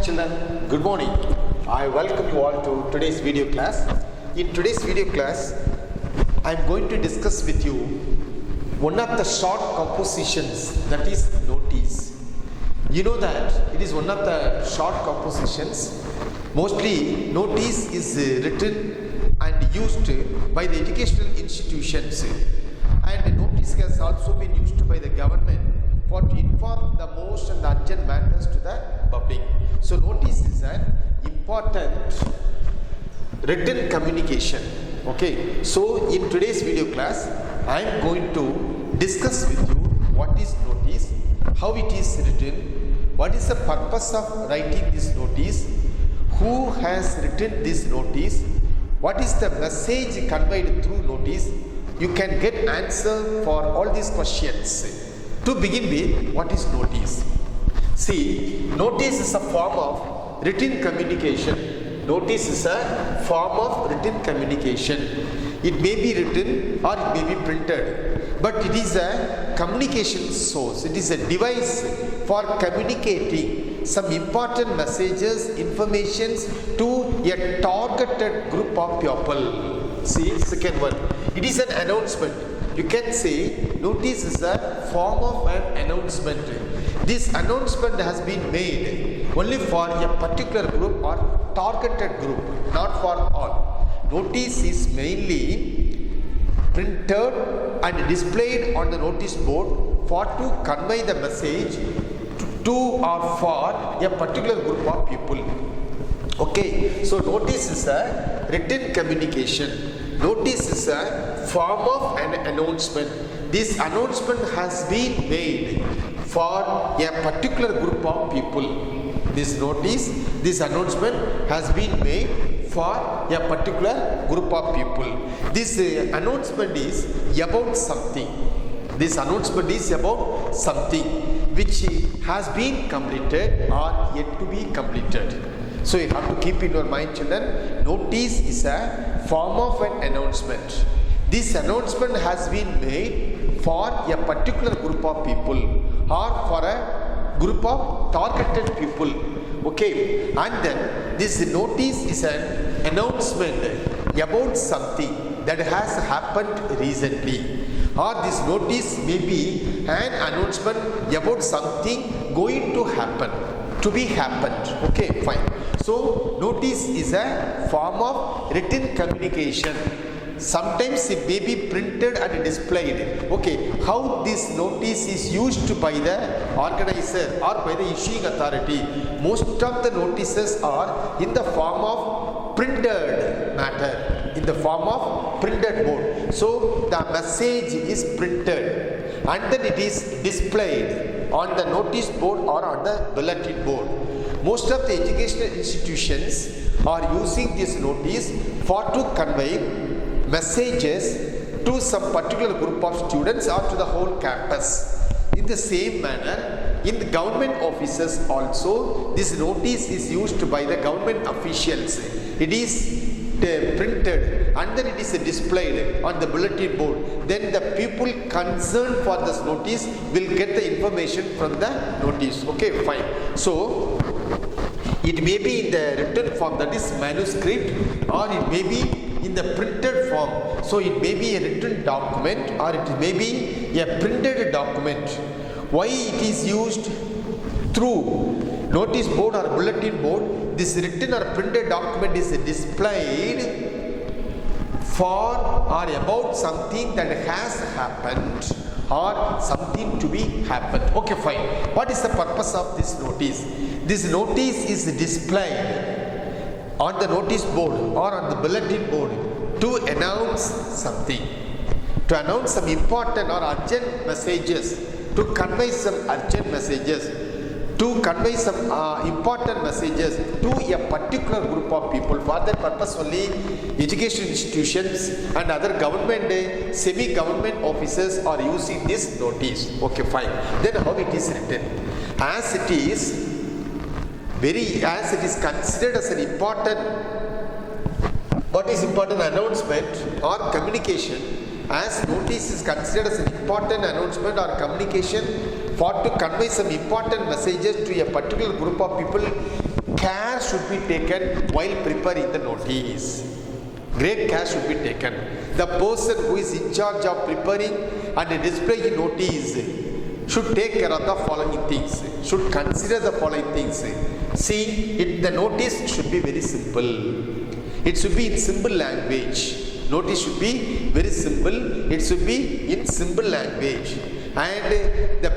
children, good morning. I welcome you all to today's video class. In today's video class, I am going to discuss with you one of the short compositions, that is notice. You know that it is one of the short compositions. Mostly notice is written and used by the educational institutions, and notice has also been used by the government for to inform the most and urgent matters to the public. So notice is an important written communication. Okay, so in today's video class I am going to discuss with you what is notice, how it is written, what is the purpose of writing this notice, who has written this notice, what is the message conveyed through notice. You can get answer for all these questions. To begin with, what is notice? See, notice is a form of written communication. Notice is a form of written communication. It may be written or it may be printed, but it is a communication source. It is a device for communicating some important messages, informations to a targeted group of people. See, second one, it is an announcement. You can say notice is a form of an announcement. This announcement has been made only for a particular group or targeted group, not for all. Notice is mainly printed and displayed on the notice board for to convey the message to or for a particular group of people. Okay, so notice is a written communication. Notice is a form of an announcement. This announcement has been made for a particular group of people. This notice, this announcement has been made for a particular group of people. This announcement is about something. This announcement is about something which has been completed or yet to be completed. So you have to keep in your mind, children, notice is a form of an announcement. This announcement has been made for a particular group of people or for a group of targeted people. Okay, and then this notice is an announcement about something that has happened recently, or this notice may be an announcement about something going to happen, to be happened. Okay, fine. So notice is a form of written communication. Sometimes it may be printed and displayed. Okay, how this notice is used by the organizer or by the issuing authority? Most of the notices are in the form of printed matter, in the form of printed mode. So the message is printed and then it is displayed on the notice board or on the bulletin board. Most of the educational institutions are using this notice for to convey messages to some particular group of students or to the whole campus. In the same manner, in the government offices also, this notice is used by the government officials. It is printed and then it is displayed on the bulletin board. Then the people concerned for this notice will get the information from the notice. Okay, fine. So it may be in the written form, that is manuscript, or it may be in the printed form. So it may be a written document or it may be a printed document. Why it is used through notice board or bulletin board? This written or printed document is displayed for or about something that has happened or something to be happened. Okay, fine. What is the purpose of this notice? This notice is displayed on the notice board or on the bulletin board to announce something, to announce some important or urgent messages, to convey some urgent messages, to convey some important messages to a particular group of people. For that purpose only education institutions and other government, semi-government offices are using this notice. Okay, fine. Then how it is written? As it is considered as an important, what is important, announcement or communication, as notice is considered as an important announcement or communication for to convey some important messages to a particular group of people care should be taken while preparing the notice. Great care should be taken. The person who is in charge of preparing and displaying notice should take care of the following things, should consider the following things. See, the notice should be very simple. It should be in simple language. Notice should be very simple. It should be in simple language. And the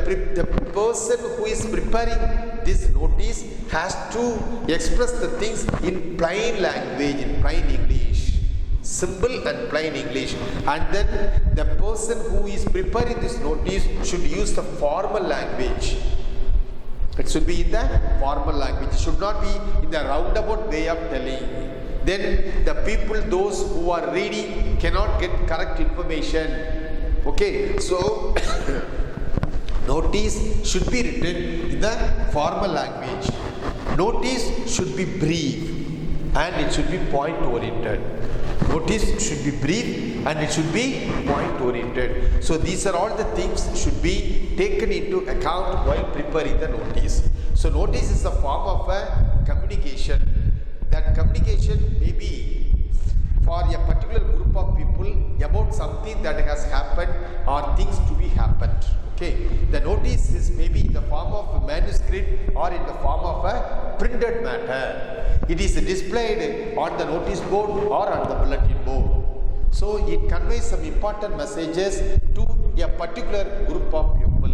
person who is preparing this notice has to express the things in plain language, in plain English. Simple and plain English. And then the person who is preparing this notice should use the formal language. It should be in the formal language. It should not be in the roundabout way of telling. Then the people, those who are reading, cannot get correct information. Okay, so notice should be written in the formal language. Notice should be brief and it should be point oriented. Notice should be brief and it should be point oriented. So these are all the things should be taken into account while preparing the notice. So notice is a form of a communication. That communication may be for a particular group of people about something that has happened or things to be happened. Okay, the notice is maybe in the form of a manuscript or in the form of a printed matter. It is displayed on the notice board or on the bulletin board. So it conveys some important messages to a particular group of people.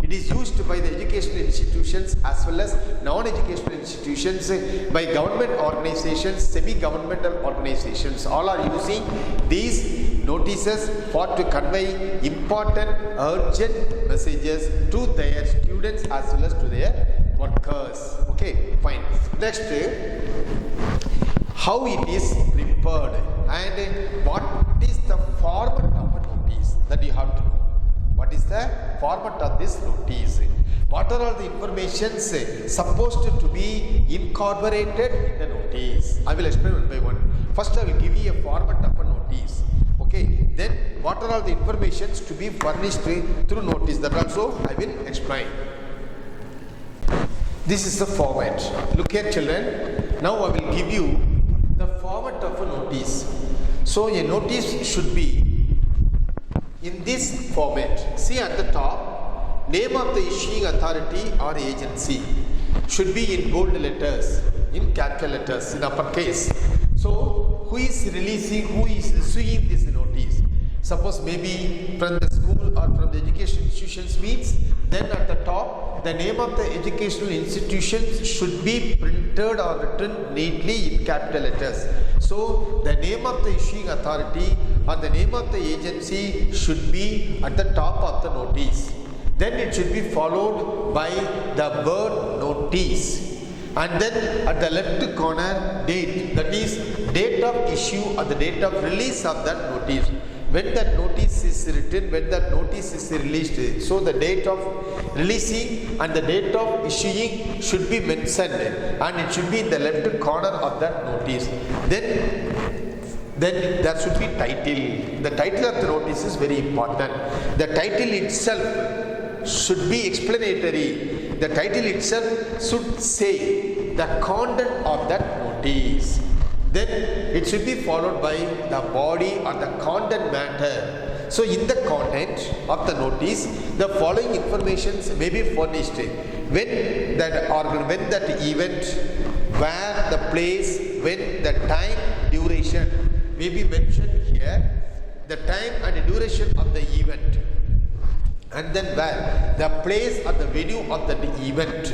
It is used by the educational institutions as well as non-educational institutions, by government organizations, semi-governmental organizations. All are using these notices for to convey important, urgent messages to their students as well as to their workers. Okay, fine. Next, how it is prepared and what is the format of a notice that you have to know. What is the format of this notice? What are all the informations supposed to be incorporated in the notice? I will explain one by one. First, I will give you a format of a notice. Okay. Then, what are all the informations to be furnished through notice? That also I will explain. This is the format. Look here, children. Now, I will give you the format of a notice. So, a notice should be in this format. See at the top, name of the issuing authority or agency should be in bold letters, in capital letters, in uppercase. So, who is releasing, who is issuing this notice? Suppose maybe from the school or from the education institutions means, then at the top, the name of the educational institution should be printed or written neatly in capital letters. So, the name of the issuing authority or the name of the agency should be at the top of the notice. Then it should be followed by the word notice. And then at the left corner, date, that is date of issue or the date of release of that notice. When that notice is written, when that notice is released, so the date of releasing and the date of issuing should be mentioned and it should be in the left corner of that notice. Then there should be title. The title of the notice is very important. The title itself should be explanatory. The title itself should say the content of that notice. Then it should be followed by the body or the content matter. So in the content of the notice, the following informations may be furnished. When that event, where, the place, when, the time, duration may be mentioned here. The time and duration of the event. And then where, the place or the venue of the event,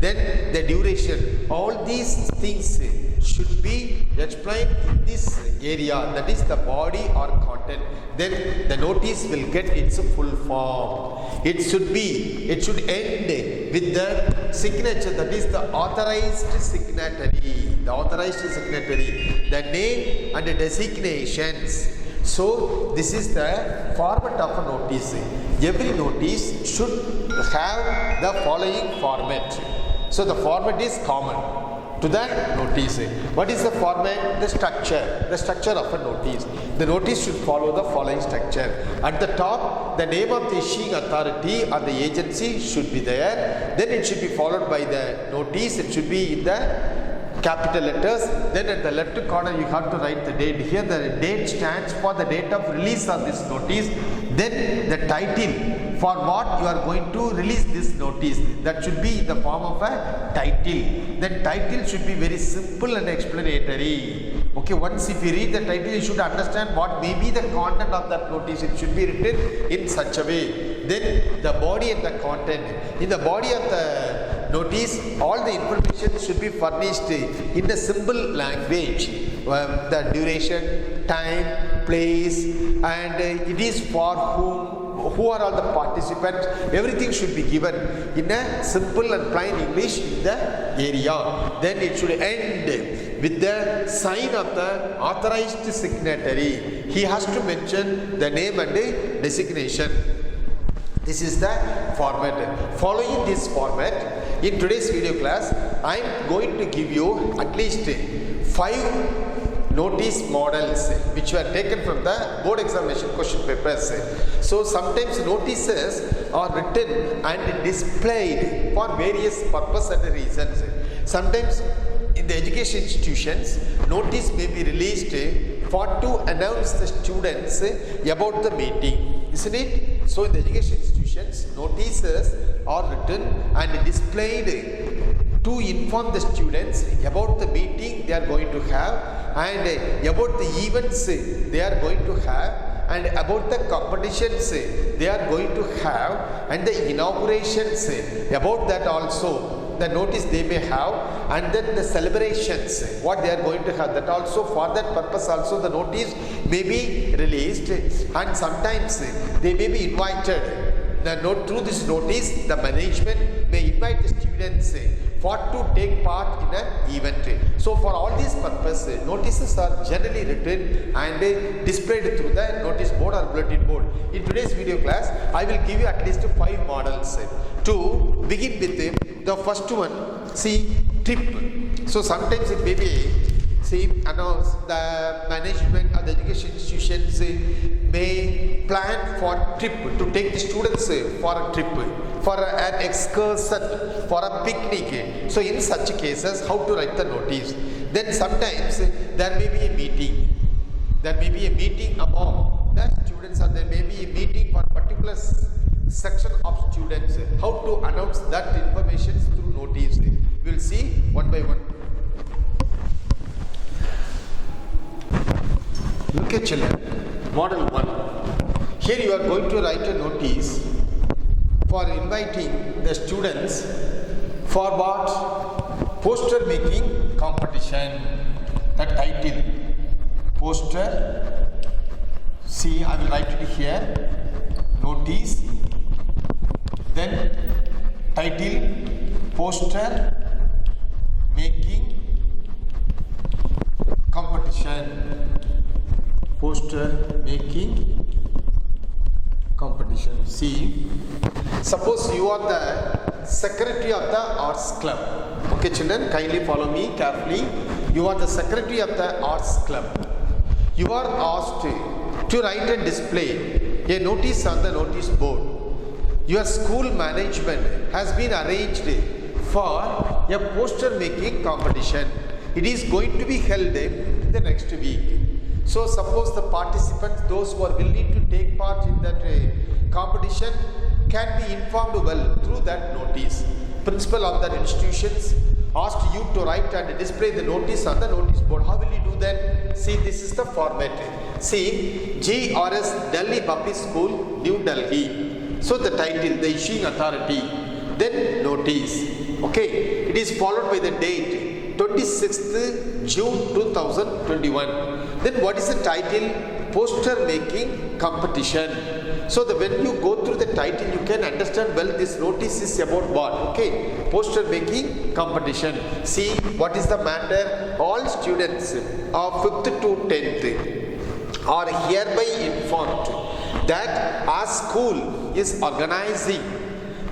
then the duration. All these things should be explained in this area, that is the body or content. Then the notice will get its full form. It should end with the signature, that is the authorized signatory. The authorized signatory, the name and the designations. So this is the format of a notice. Every notice should have the following format. So the format is common. to the notice. What is the format? The structure of a notice. The notice should follow the following structure. At the top, the name of the issuing authority or the agency should be there. Then it should be followed by the notice. It should be in the capital letters. Then at the left corner you have to write the date. Here the date stands for the date of release of this notice. Then the title for what you are going to release this notice, that should be in the form of a title. Then title should be very simple and explanatory. Okay, once if you read the title, you should understand what may be the content of that notice. It should be written in such a way. Then the body and the content. In the body of the notice, all the information should be furnished in a simple language. The duration, time, place, and it is for who are all the participants. Everything should be given in a simple and plain English in the area. Then it should end with the sign of the authorized signatory. He has to mention the name and the designation. This is the format. Following this format, in today's video class, I am going to give you at least 5 notice models which were taken from the board examination question papers. So sometimes notices are written and displayed for various purposes and reasons. Sometimes in the education institutions, notice may be released for to announce the students about the meeting, isn't it? So in the education institutions, notices are written and displayed to inform the students about the meeting they are going to have, and about the events they are going to have, and about the competitions they are going to have, and the inaugurations, about that also the notice they may have, and then the celebrations what they are going to have, that also for that purpose also the notice may be released. And sometimes they may be invited. Through this notice, the management may invite the students for to take part in an event. So for all these purposes, notices are generally written and displayed through the notice board or bulletin board. In today's video class, I will give you at least 5 models. To begin with, the first one, see, trip. So sometimes it may be, see, announce the management or the education institutions may plan for trip to take the students for a trip, for an excursion, for a picnic. So in such cases, how to write the notice? Then sometimes there may be a meeting. There may be a meeting among the students, or there may be a meeting for a particular section of students. How to announce that information through notice? We will see one by one. Look at children, model 1. Here you are going to write a notice for inviting the students for what? Poster making competition. The title, poster. See, I will write it here. Notice. Then title, poster making competition. Poster making competition. See, suppose you are the secretary of the arts club. Okay children, kindly follow me carefully. You are the secretary of the arts club. You are asked to write and display a notice on the notice board. Your school management has been arranged for a poster making competition. It is going to be held in the next week. So suppose the participants, those who are willing to take part in that competition, can be informed well through that notice. Principal of that institutions asked you to write and display the notice on the notice board. How will you do that? See, this is the format. See, GRS Delhi Public School, New Delhi. So the title, the issuing authority, then notice. Okay, it is followed by the date, 26th June 2021. Then what is the title? Poster making competition. So when you go through the title, you can understand well this notice is about what. Okay, poster making competition. See, what is the matter? All students of 5th to 10th are hereby informed that our school is organizing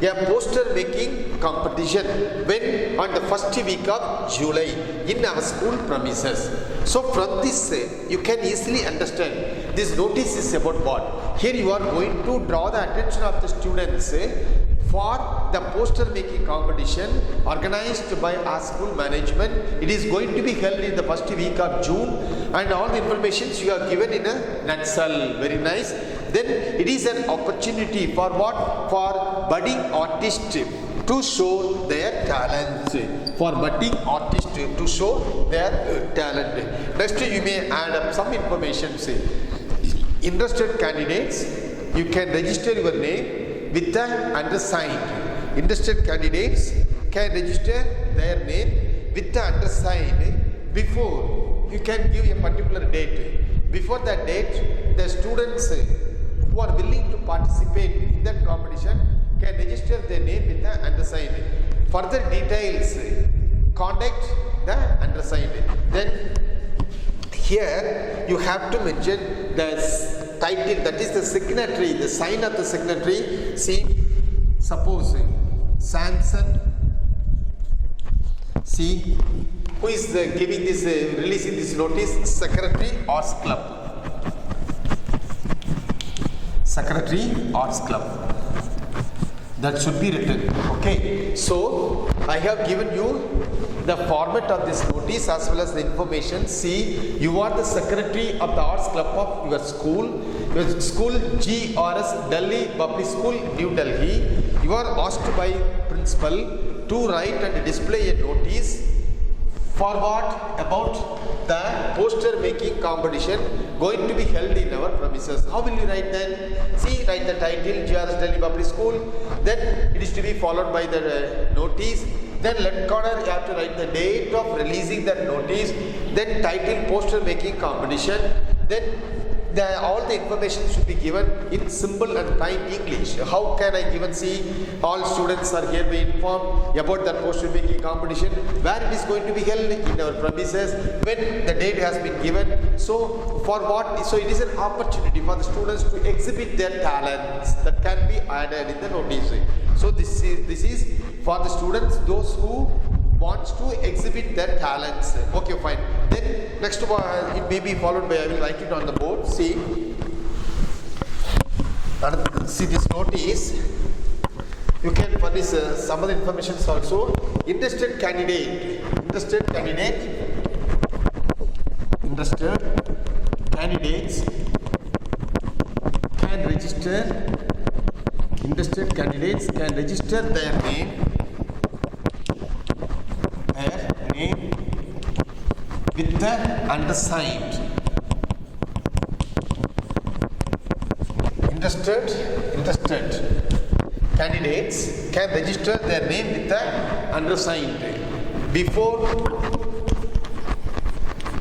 a poster making competition when on the first week of July in our school premises. So from this you can easily understand this notice is about what. Here you are going to draw the attention of the students for the poster making competition organized by our school management. It is going to be held in the first week of June, and all the informations you are given in a nutshell. Very nice. Then it is an opportunity for what? For budding artists to show their talent. For budding artists to show their talent. Next you may add up some information. Interested candidates, you can register your name with the undersigned. Interested candidates can register their name with the undersigned before you can give a particular date. Before that date, the students who are willing to participate in that competition can register their name with the undersigned. Further details, contact the undersigned. Then here you have to mention the title, that is the signatory, the sign of the signatory. See, suppose Samson, see who is giving this, releasing this notice? Secretary Arts Club. Secretary Arts Club. That should be written. Okay. So I have given you the format of this notice as well as the information. See, you are the secretary of the Arts Club of your school. Your school GRS Delhi Public School, New Delhi. You are asked by principal to write and display a notice for what? About the poster making competition going to be held in our premises. How will you write then? See, write the title GRS Delhi Public School. Then it is to be followed by the notice. Then left corner you have to write the date of releasing that notice. Then title poster making competition. Then all the information should be given in simple and plain English. How can I given? See, all students are here be informed about that poster making competition, where it is going to be held in our premises, when the date has been given. So for what? So it is an opportunity for the students to exhibit their talents that can be added in the notice. So this is for the students, those who wants to exhibit their talents. Okay, fine. Then next one, it may be followed by, I will write it on the board. See this notice. You can furnish some other information also. Interested candidates can register. Interested candidates can register their name with the undersigned. Interested candidates can register their name with the undersigned before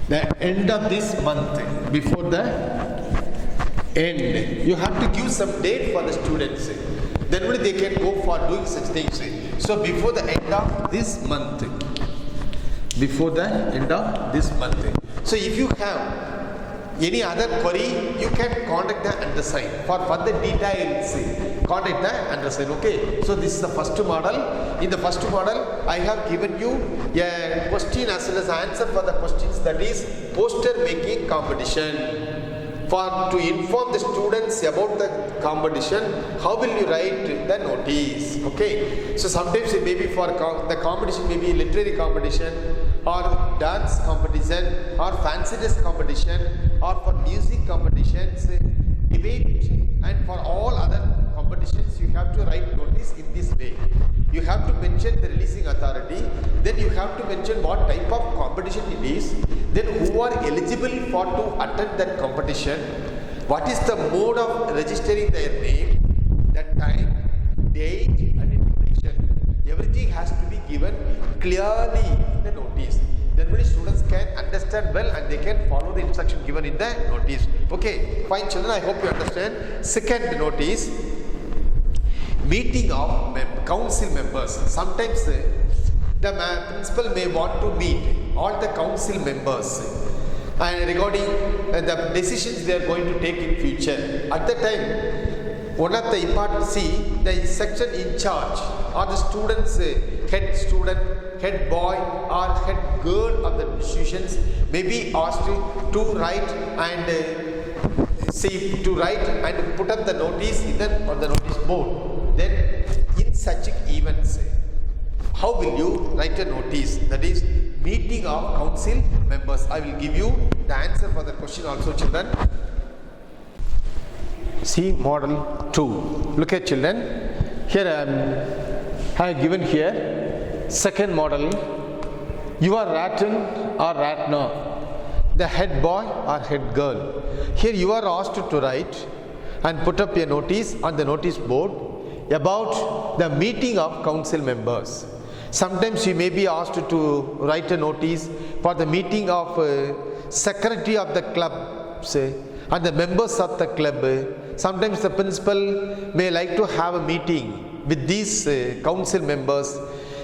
the end of this month. Before the end, you have to give some date for the students. Then only they can go for doing such things. So before the end of this month. Before the end of this month. So if you have any other query, you can contact the undersigned. For further details, contact the undersigned. Okay. So this is the first model. In the first model, I have given you a question as well as answer for the questions, that is poster making competition. For to inform the students about the competition, how will you write the notice? Okay. So sometimes it may be for the competition, may be literary competition, or dance competition, or fancy dress competition, or for music competitions, debate, and for all other competitions, you have to write notice in this way. You have to mention the releasing authority, then you have to mention what type of competition it is, then who are eligible for to attend that competition, what is the mode of registering their name, that time, date, and information. Everything has to be given clearly in the notice. Then many students can understand well and they can follow the instruction given in the notice. Okay, fine children, I hope you understand. Second notice, meeting of council members. Sometimes the principal may want to meet all the council members and regarding the decisions they are going to take in future. At that time, one of the important, see, the section in charge or the students, head student, head boy or head girl of the institutions may be asked to write and put up the notice on the notice board. Then in such events, how will you write a notice? That is meeting of council members. I will give you the answer for the question also, children. See model 2. Look at children. Here I have given here second model. You are Rattan or Ratna, the head boy or head girl. Here you are asked to write and put up a notice on the notice board about the meeting of council members. Sometimes you may be asked to write a notice for the meeting of secretary of the club, say, and the members of the club. Sometimes the principal may like to have a meeting with these council members.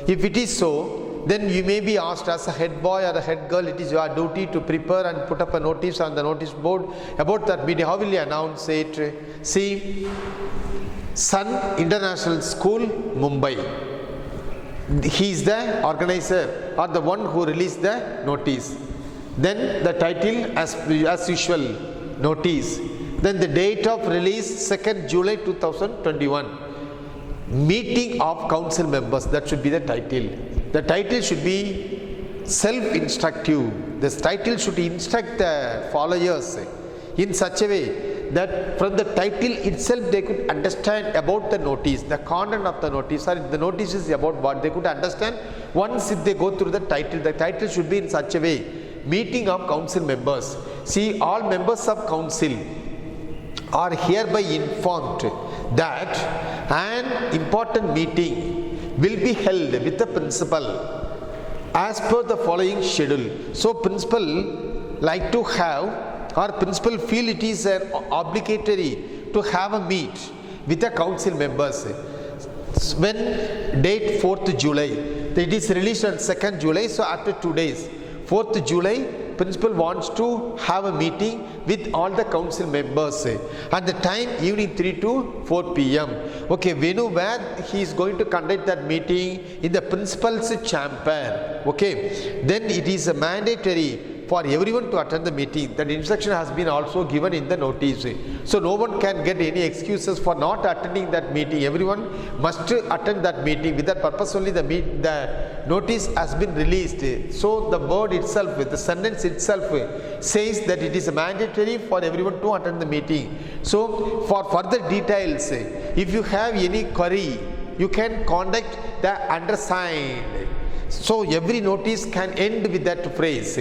If it is so, then you may be asked as a head boy or a head girl, it is your duty to prepare and put up a notice on the notice board about that meeting. How will you announce it? See, Sun International School, Mumbai. He is the organizer or the one who released the notice. Then the title as usual, notice. Then the date of release 2nd July 2021. Meeting of council members, that should be the title. The title should be self-instructive. This title should instruct the followers in such a way that from the title itself they could understand about the notice, the content of the notice, or the notice is about what they could understand once if they go through the title should be in such a way. Meeting of council members. See, all members of council are hereby informed that an important meeting will be held with the principal as per the following schedule. So principal like to have, or principal feel it is obligatory to have a meet with the council members. When date 4th July, it is released on 2nd July, so after 2 days, 4th July, principal wants to have a meeting with all the council members at the time evening 3 to 4 p.m. Okay, venue where he is going to conduct that meeting in the principal's chamber. Okay, then it is mandatory for everyone to attend the meeting. That instruction has been also given in the notice. So no one can get any excuses for not attending that meeting. Everyone must attend that meeting. With that purpose only the notice has been released. So the word itself, the sentence itself says that it is mandatory for everyone to attend the meeting. So for further details, if you have any query, you can contact the undersigned. So every notice can end with that phrase.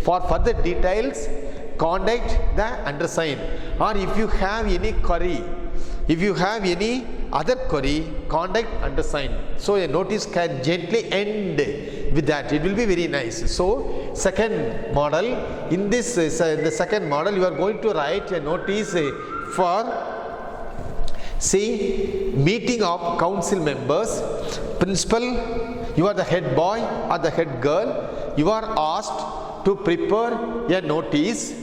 For further details, contact the undersigned. Or if you have any query, if you have any other query, contact undersigned. So a notice can gently end with that. It will be very nice. So second model, in this the second model, you are going to write a notice for meeting of council members. Principal, you are the head boy or the head girl. You are asked to prepare a notice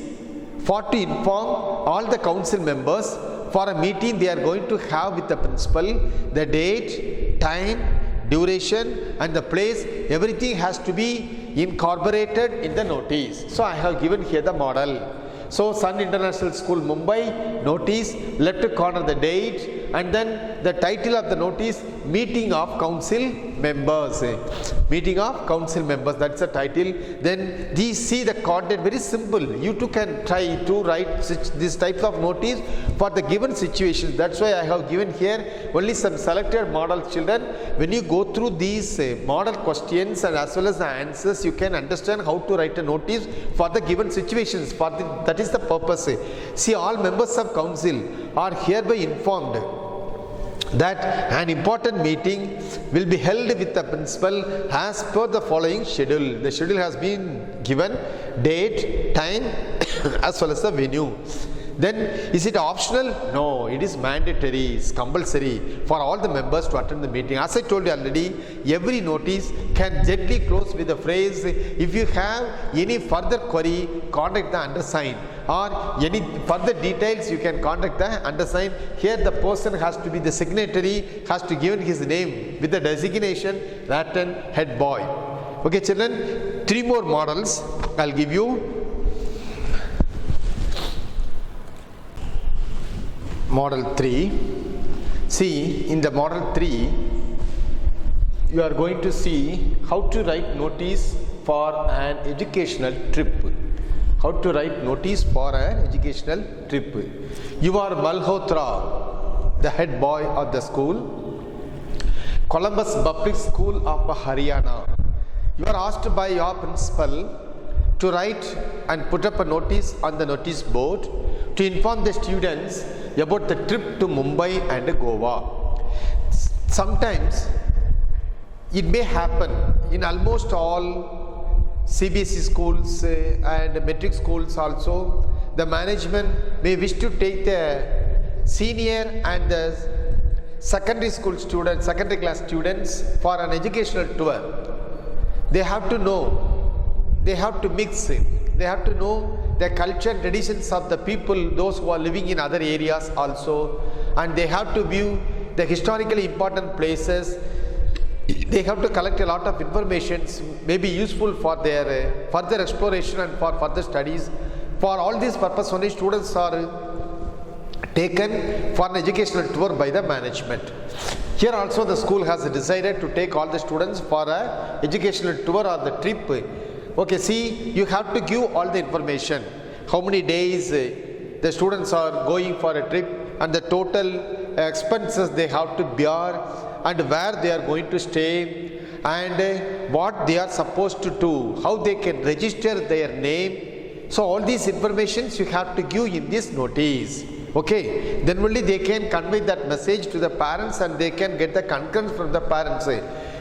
for to inform all the council members for a meeting they are going to have with the principal. The date, time, duration and the place, everything has to be incorporated in the notice. So I have given here the model. So Sun International School, Mumbai, notice, left corner the date, and then the title of the notice, meeting of council members. Meeting of council members, that's the title. Then these see the content, very simple. You too can try to write this type of notice for the given situation. That's why I have given here only some selected model, children. When you go through these model questions and as well as the answers, you can understand how to write a notice for the given situations. That is the purpose. See, all members of council are hereby informed that an important meeting will be held with the principal as per the following schedule. The schedule has been given, date, time as well as the venue. Then is it optional? No, it is mandatory, it's compulsory for all the members to attend the meeting. As I told you already, every notice can gently close with the phrase, if you have any further query, contact the undersigned. or any further details you can contact the undersigned. Here the person has to be the signatory, has to give his name with the designation Rattan head boy. Okay children, 3 more models I'll give you. Model 3. See, in the model 3 you are going to see how to write notice for an educational trip. How to write notice for an educational trip. You are Malhotra, the head boy of the school, Columbus Public School of Haryana. You are asked by your principal to write and put up a notice on the notice board to inform the students about the trip to Mumbai and Goa. Sometimes it may happen in almost all CBSE schools and metric schools also, the management may wish to take the senior and the secondary school students, secondary class students for an educational tour. They have to know, they have to mix, they have to know the culture and traditions of the people, those who are living in other areas also, and they have to view the historically important places. They have to collect a lot of information, may be useful for their further exploration and for further studies. For all these purposes only students are taken for an educational tour by the management. Here also the school has decided to take all the students for an educational tour or the trip. Okay, see, you have to give all the information. How many days the students are going for a trip and the total expenses they have to bear, and where they are going to stay, and what they are supposed to do, how they can register their name. So all these informations you have to give in this notice. Okay, then only they can convey that message to the parents and they can get the concurrence from the parents.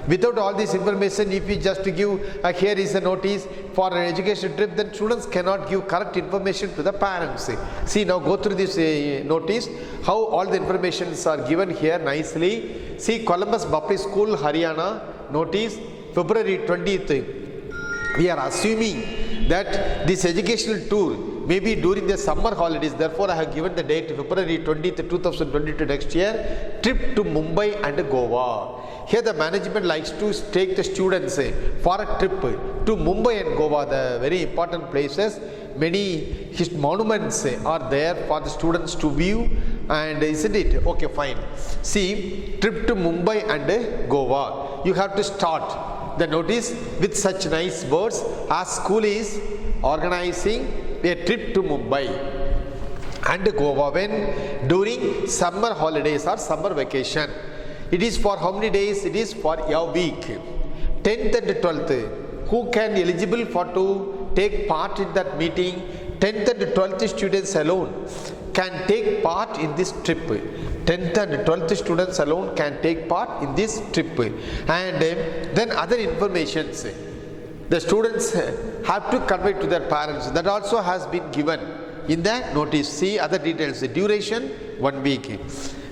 Without all this information, if you just give here is a notice for an education trip, then students cannot give correct information to the parents. See, now go through this notice, how all the informations are given here nicely. See, Columbus Public School, Haryana, notice February 20th. We are assuming that this educational tour may be during the summer holidays. Therefore, I have given the date February 20th, 2022 next year, trip to Mumbai and Goa. Here the management likes to take the students for a trip to Mumbai and Goa, the very important places. Many monuments are there for the students to view, and isn't it? Okay, fine. See, trip to Mumbai and Goa. You have to start the notice with such nice words as school is organizing a trip to Mumbai and Goa when during summer holidays or summer vacation. It is for how many days? It is for a week. 10th and 12th. Who can eligible for to take part in that meeting? 10th and 12th students alone can take part in this trip. 10th and 12th students alone can take part in this trip. And then other informations the students have to convey to their parents. That also has been given in the notice. See other details. The duration 1 week.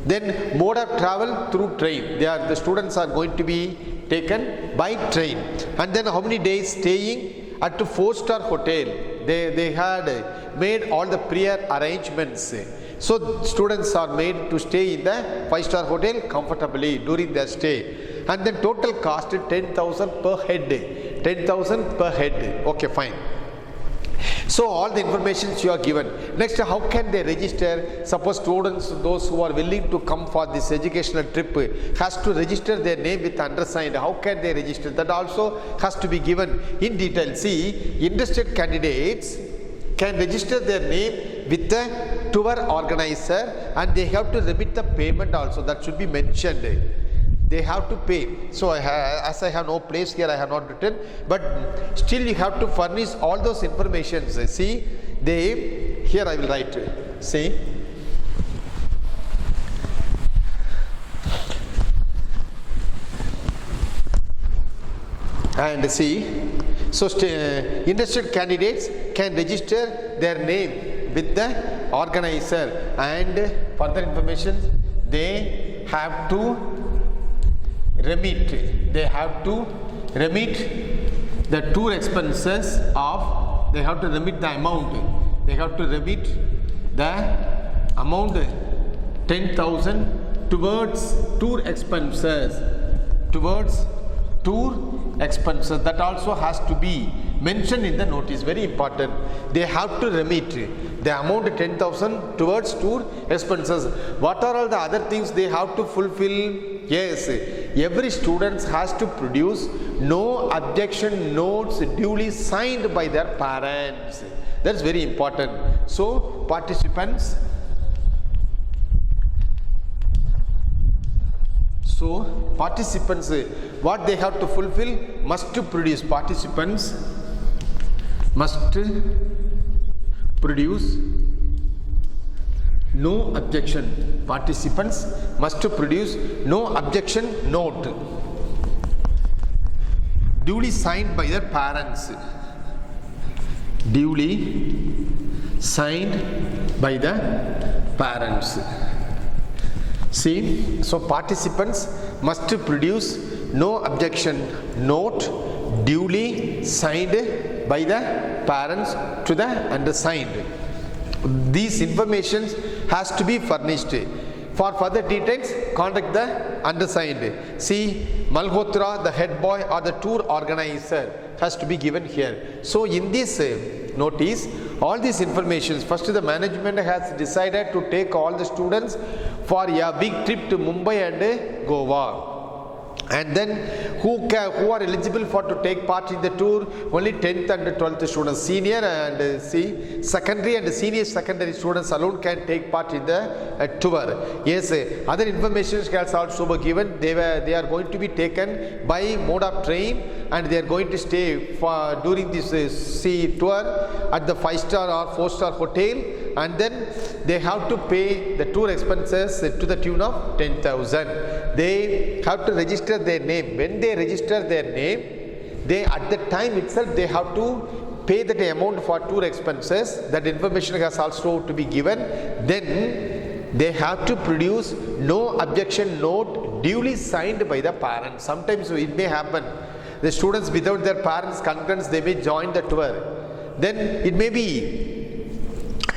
Then mode of travel through train. The students are going to be taken by train. And then how many days staying at a 4-star hotel. They had made all the prior arrangements. So students are made to stay in the 5-star hotel comfortably during their stay. And then total cost 10,000 per head. 10,000 per head. Okay, fine. So all the information you are given. Next, how can they register? Suppose students, those who are willing to come for this educational trip, has to register their name with undersigned. How can they register? That also has to be given in detail. See, interested candidates can register their name with the tour organizer, and they have to remit the payment also. That should be mentioned. They have to pay. So as I have no place here, I have not written, but still you have to furnish all those informations. See, here I will write. See, and see, so interested candidates can register their name with the organizer, and further information they have to remit. They have to remit the tour expenses of, they have to remit the amount they have to remit the amount 10,000 towards tour expenses. That also has to be mentioned in the notice. Very important. They have to remit the amount 10,000 towards tour expenses. What are all the other things they have to fulfill? Yes, every student has to produce no objection notes duly signed by their parents. That's very important. So participants what they have to fulfill must to produce. Participants must produce no objection. Participants must produce no objection note duly signed by their parents. Duly signed by the parents. See, so participants must produce no objection note duly signed by the parents to the undersigned. These informations has to be furnished. For further details, contact the undersigned. See, Malhotra, the head boy or the tour organizer, has to be given here. So in this notice, all these informations, first the management has decided to take all the students for a big trip to Mumbai and Goa. And then who are eligible for to take part in the tour? Only 10th and 12th students, senior and secondary and senior secondary students alone can take part in the tour. Yes, other information has also been given. They are going to be taken by mode of train, and they are going to stay for during this tour at the 5-star or 4-star hotel, and then they have to pay the tour expenses to the tune of 10,000. They have to register their name. When they register their name, they at the time itself they have to pay that amount for tour expenses. That information has also to be given. Then they have to produce no objection note duly signed by the parents. Sometimes it may happen, the students without their parents' concurrence they may join the tour. Then it may be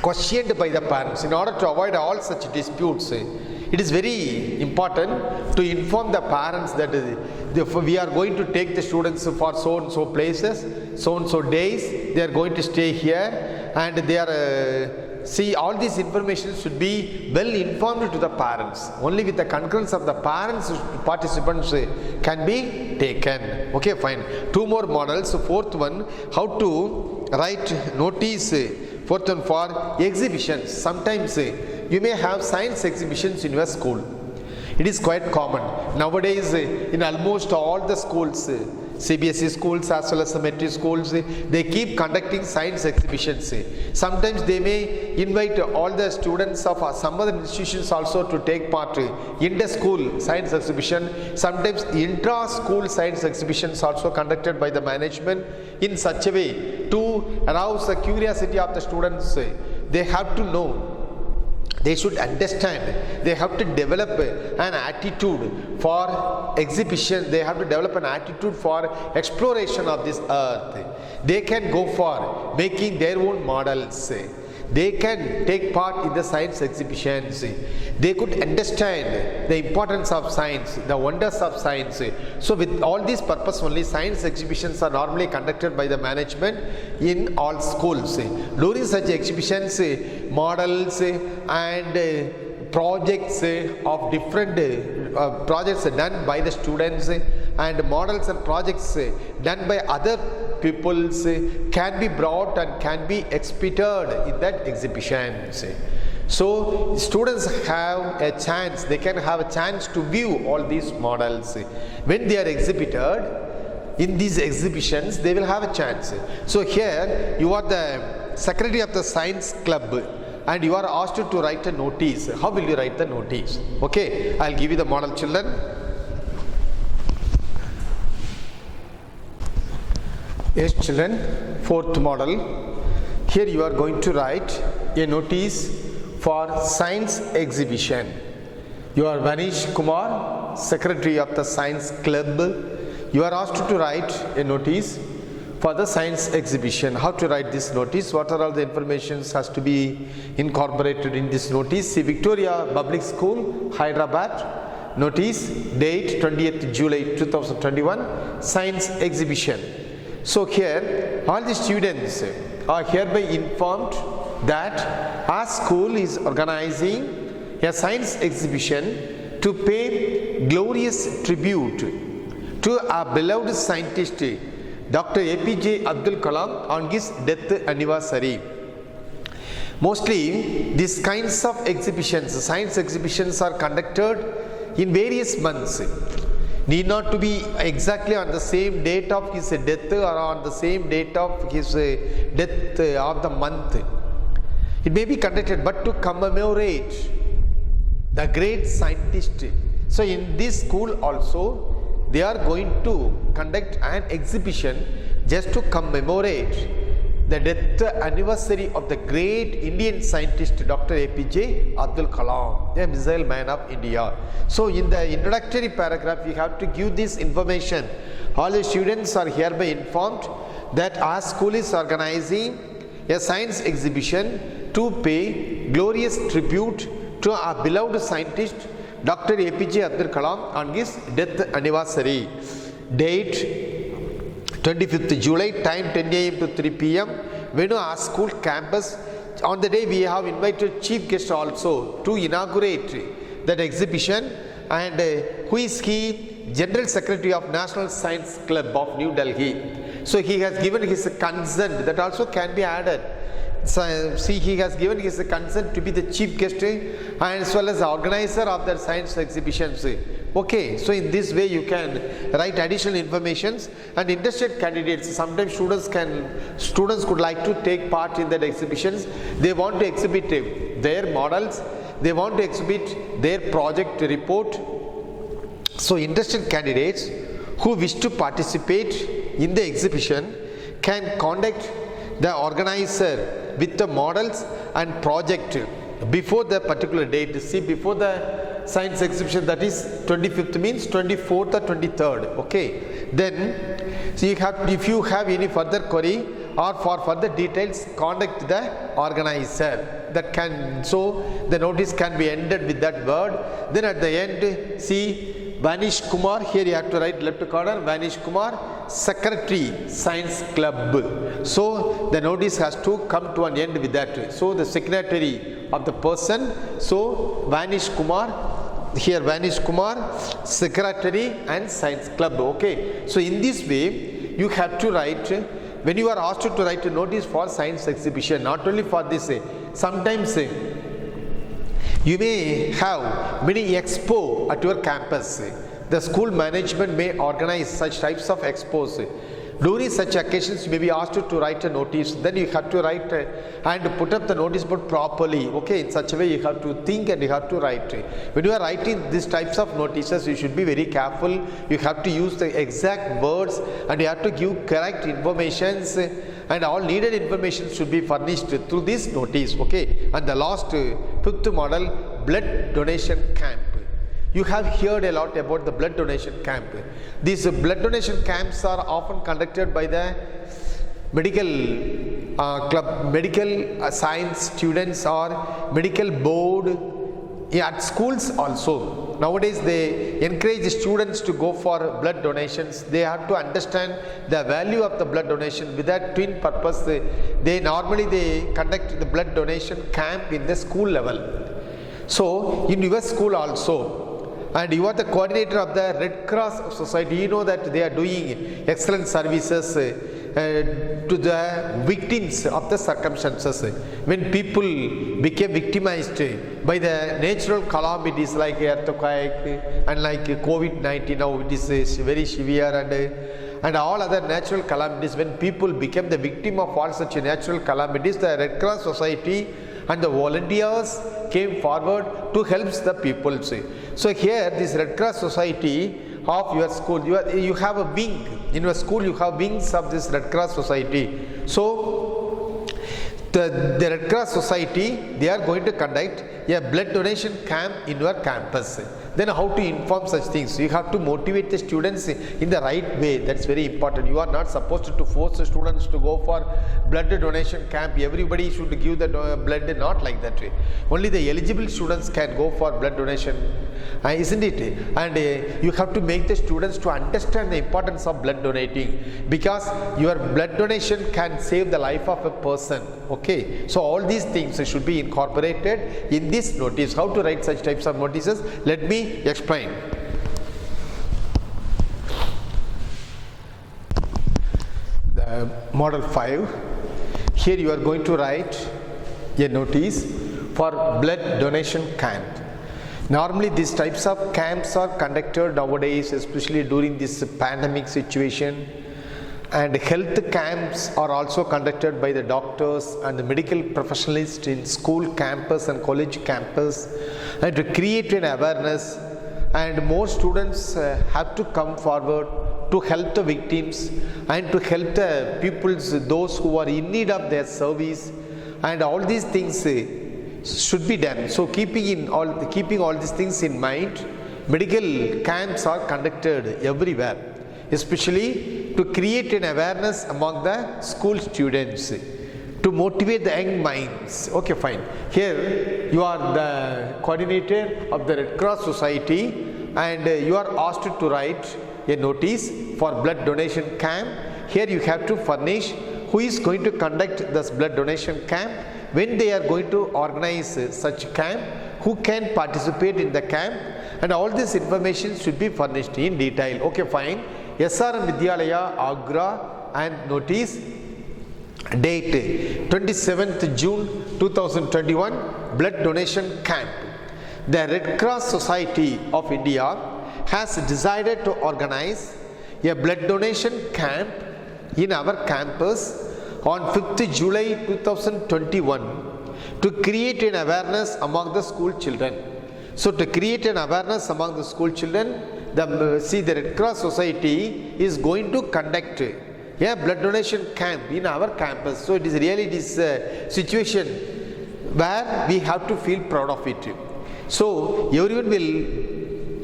questioned by the parents. In order to avoid all such disputes, it is very important to inform the parents that we are going to take the students for so and so places, so and so days, they are going to stay here, and they are see, all this information should be well informed to the parents. Only with the concurrence of the parents, participants can be taken. Okay, fine. Two more models. Fourth one, how to write notice. Fourth one for exhibitions. Sometimes you may have science exhibitions in your school. It is quite common. Nowadays, in almost all the schools, CBSE schools as well as metric schools, they keep conducting science exhibitions. Sometimes they may invite all the students of some other institutions also to take part in the school science exhibition. Sometimes intra-school science exhibitions also conducted by the management in such a way to arouse the curiosity of the students. They have to know, they should understand, they have to develop an attitude for exhibition, they have to develop an attitude for exploration of this earth. They can go for making their own models. They can take part in the science exhibitions. They could understand the importance of science, the wonders of science. So with all these purpose only, science exhibitions are normally conducted by the management in all schools. During such exhibitions, models and projects of different projects done by the students and models and projects done by other peoples can be brought and can be exhibited in that exhibition. So students have a chance, they can have a chance to view all these models. When they are exhibited in these exhibitions, they will have a chance. So here you are the secretary of the science club and you are asked to write a notice. How will you write the notice? Okay, I'll give you the model, children. Yes, children, fourth model. Here you are going to write a notice for science exhibition. You are Vanish Kumar, secretary of the science club. You are asked to write a notice for the science exhibition. How to write this notice? What are all the information has to be incorporated in this notice? See, Victoria Public School, Hyderabad, notice, date 20th July 2021, science exhibition. So here, all the students are hereby informed that our school is organizing a science exhibition to pay glorious tribute to our beloved scientist Dr. APJ Abdul Kalam on his death anniversary. Mostly these kinds of exhibitions, science exhibitions, are conducted in various months. Need not to be exactly on the same date of his death or on the same date of his death of the month. It may be conducted but to commemorate the great scientist. So in this school also they are going to conduct an exhibition just to commemorate the death anniversary of the great Indian scientist Dr. APJ Abdul Kalam, a missile man of India. So in the introductory paragraph you have to give this information. All the students are hereby informed that our school is organizing a science exhibition to pay glorious tribute to our beloved scientist Dr. APJ Abdul Kalam on his death anniversary. Date 25th July, time 10 a.m. to 3 p.m. Venue our school campus. On the day we have invited chief guest also to inaugurate that exhibition. And who is he? General Secretary of National Science Club of New Delhi. So he has given his consent, that also can be added. So, see, he has given his consent to be the chief guest and as well as the organizer of the science exhibitions. Okay, so in this way you can write additional informations, and interested candidates, sometimes students could like to take part in that exhibitions. They want to exhibit their models, they want to exhibit their project report. So interested candidates who wish to participate in the exhibition can contact the organizer with the models and project before the particular date. See, before the science exhibition, that is 25th, means 24th or 23rd. Okay, then so if you have any further query or for further details, contact the organizer. That can, so the notice can be ended with that word. Then at the end, see, Vanish Kumar, here you have to write left corner, Vanish Kumar, Secretary, Science Club. So the notice has to come to an end with that. So the secretary of the person, so Vanish Kumar, here Vanish Kumar, Secretary and Science Club. Okay, so in this way you have to write, when you are asked to write a notice for science exhibition, not only for this, sometimes you may have mini expo at your campus. The school management may organize such types of expos. During such occasions you may be asked to write a notice. Then you have to write and put up the notice board properly. Okay, in such a way you have to think and you have to write. When you are writing these types of notices, you should be very careful. You have to use the exact words and you have to give correct informations, and all needed information should be furnished through this notice. Okay, and the last fifth model, blood donation camp. You have heard a lot about the blood donation camp. These blood donation camps are often conducted by the medical club, medical science students or medical board at schools also. Nowadays they encourage students to go for blood donations. They have to understand the value of the blood donation. With that twin purpose, they normally conduct the blood donation camp in the school level. So in your school also, and you are the coordinator of the Red Cross Society, you know that they are doing excellent services to the victims of the circumstances. When people became victimized by the natural calamities like earthquake and like COVID-19, now it is very severe, and all other natural calamities, when people became the victim of all such natural calamities, the Red Cross Society and the volunteers came forward to help the people. So here this Red Cross Society of your school, you have a wing. In your school you have wings of this Red Cross Society. So the Red Cross Society, they are going to conduct a blood donation camp in your campus. then how to inform such things? You have to motivate the students in the right way. That's very important. You are not supposed to force the students to go for blood donation camp. Everybody should give the blood, not like that way. Only the eligible students can go for blood donation, isn't it? And you have to make the students to understand the importance of blood donating, because your blood donation can save the life of a person. Okay, so all these things should be incorporated in this notice. How to write such types of notices? Let me explain. The model 5. Here you are going to write a notice for blood donation camp. Normally these types of camps are conducted nowadays, especially during this pandemic situation, and health camps are also conducted by the doctors and the medical professionals in school campus and college campus, and to create an awareness, and more students have to come forward to help the victims and to help the peoples, those who are in need of their service, and all these things should be done. So keeping all these things in mind, medical camps are conducted everywhere, especially to create an awareness among the school students, to motivate the young minds. Okay, fine. Here you are the coordinator of the Red Cross Society, and you are asked to write a notice for blood donation camp. Here you have to furnish who is going to conduct this blood donation camp, when they are going to organize such camp, who can participate in the camp, and all this information should be furnished in detail. Okay, fine. SRM Vidyalaya, Agra, and notice date 27th June 2021, blood donation camp. The Red Cross Society of India has decided to organize a blood donation camp in our campus on 5th July 2021 to create an awareness among the school children. So to create an awareness among the school children, the Red Cross Society is going to conduct a blood donation camp in our campus. So it is really this situation where we have to feel proud of it. So everyone will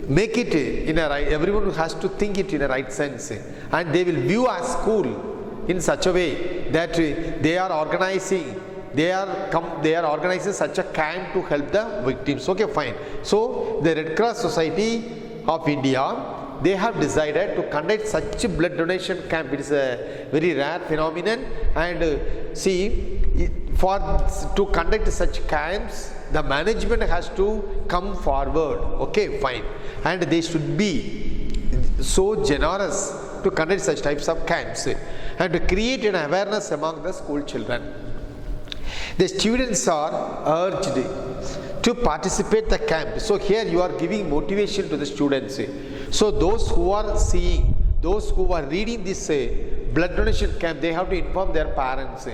make it in a right, everyone has to think it in a right sense, and they will view our school in such a way that they are organizing such a camp to help the victims. Okay, fine. So the Red Cross Society of India, they have decided to conduct such a blood donation camp. It is a very rare phenomenon, and to conduct such camps, the management has to come forward. Okay, fine. And they should be so generous to conduct such types of camps and to create an awareness among the school children. The students are urged to participate in the camp. So here you are giving motivation to the students. So those who are seeing, those who are reading this blood donation camp, they have to inform their parents.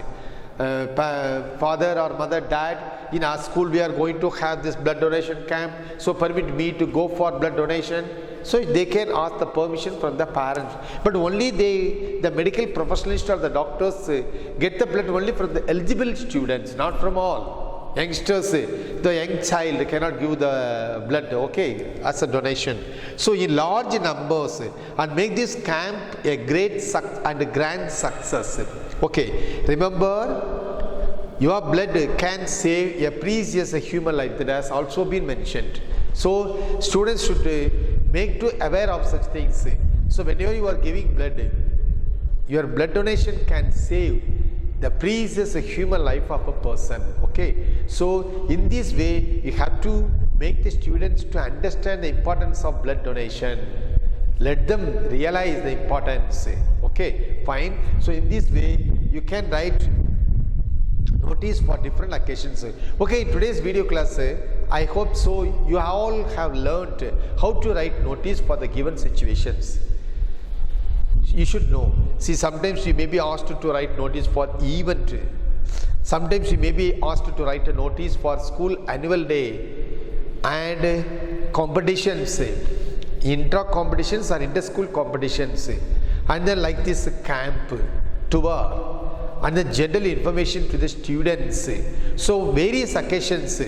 Father or mother, dad, in our school we are going to have this blood donation camp, so permit me to go for blood donation. So they can ask the permission from the parents, but only the medical professionals or the doctors get the blood only from the eligible students, not from all youngsters. The young child cannot give the blood, okay, as a donation. So in large numbers, and make this camp a great and a grand success. Okay, remember, your blood can save a precious human life. That has also been mentioned. So students should make to aware of such things. So whenever you are giving blood, your blood donation can save the precious human life of a person. Okay, so in this way you have to make the students to understand the importance of blood donation. Let them realize the importance. Okay, fine. So in this way you can write notice for different occasions. Okay, in today's video class, I hope so you all have learned how to write notice for the given situations. You should know. See, sometimes you may be asked to write notice for event. Sometimes you may be asked to write a notice for school annual day and competitions, intra competitions or inter school competitions, and then like this camp tour, and then general information to the students. So various occasions,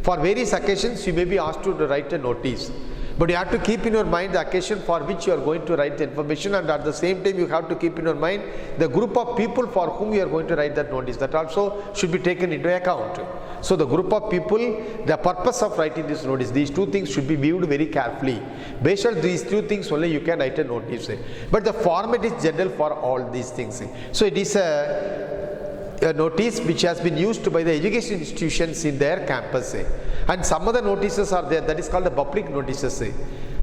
for various occasions you may be asked to write a notice. But you have to keep in your mind the occasion for which you are going to write the information, and at the same time you have to keep in your mind the group of people for whom you are going to write that notice. That also should be taken into account. So the group of people, the purpose of writing this notice, these two things should be viewed very carefully. Based on these two things only you can write a notice. But the format is general for all these things. So it is a notice which has been used by the education institutions in their campus. And some other notices are there, that is called the public notices.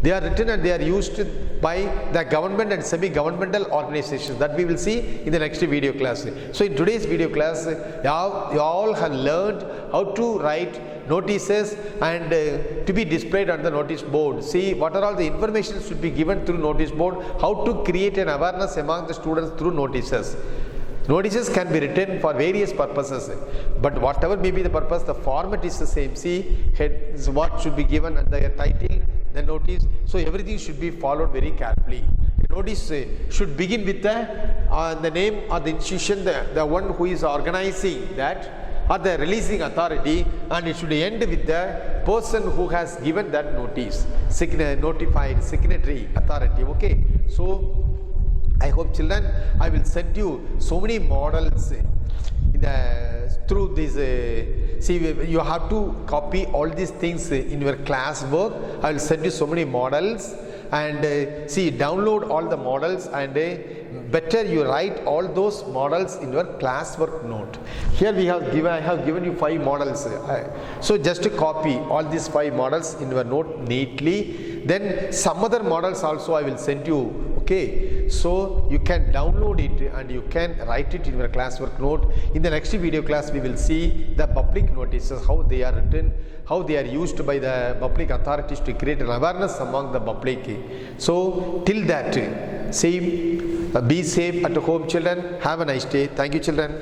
They are written and they are used by the government and semi-governmental organizations, that we will see in the next video class. So in today's video class, you all have learned how to write notices and to be displayed on the notice board. See what are all the information should be given through notice board, how to create an awareness among the students through notices. Notices can be written for various purposes, but whatever may be the purpose, the format is the same. See, head is what should be given and the title, the notice. So everything should be followed very carefully. The notice should begin with the name of the institution, the one who is organizing that, or the releasing authority, and it should end with the person who has given that notice, notified signatory authority. Okay, so I hope children, I will send you so many models through this. See, you have to copy all these things in your class work. I will send you so many models, and see, download all the models, and better you write all those models in your classwork note. Here we have given, I have given you 5 models. So just to copy all these 5 models in your note neatly. Then some other models also I will send you. Okay, so you can download it and you can write it in your classwork note. In the next video class, we will see the public notices, how they are written, how they are used by the public authorities to create an awareness among the public. So till that, be safe at home, children. Have a nice day. Thank you, children.